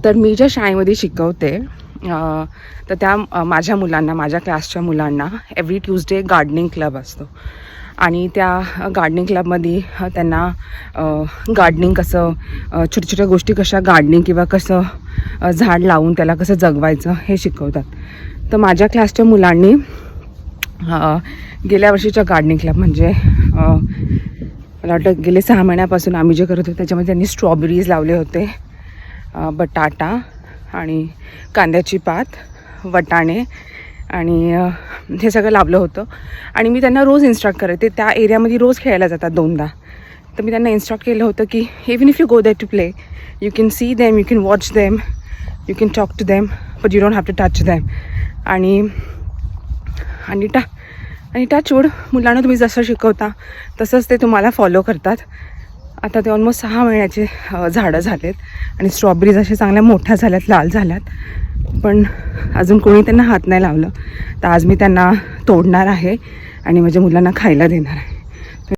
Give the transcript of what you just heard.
तर मी ज्या शाळेमध्ये शिकवते तर त्या माझ्या मुलांना, माझ्या क्लासच्या मुलांना एव्हरी ट्यूजडे गार्डनिंग क्लब असतो. आणि त्या गार्डनिंग क्लबमध्ये त्यांना गार्डनिंग कसं, छोट्या छोट्या गोष्टी कशा गार्डनिंग किंवा कसं झाड लावून त्याला कसं जगवायचं हे शिकवतात. तर माझ्या क्लासच्या मुलांनी गेल्या वर्षीच्या गार्डनिंग क्लब म्हणजे मला वाटतं गेले 6 महिन्यापासून आम्ही जे करत होतो त्याच्यामध्ये त्यांनी स्ट्रॉबेरीज लावले होते, बटाटा आणि कांद्याची पात, वटाणे आणि हे सगळं लावलं होतं. आणि मी त्यांना रोज इन्स्ट्रक्ट करते. त्या एरियामध्ये रोज खेळायला जातात 2दा. तर मी त्यांना इन्स्ट्रक्ट केलं होतं की even if you go there to play, you can see them, you can watch them, you can talk to them, but you don't have to touch them. आणि टचवूड मुलांना तुम्ही जसं शिकवता तसंच ते तुम्हाला फॉलो करतात. आता ते ऑलमोस्ट 6 महिन्याचे झाडं झालेत आणि स्ट्रॉबेरीज अशा चांगल्या मोठ्या झाल्यात, लाल झाल्यात, पण अजून कोणी त्यांना हात नाही लावलं. तर आज मी त्यांना तोडणार आहे आणि माझ्या मुलांना खायला देणार आहे.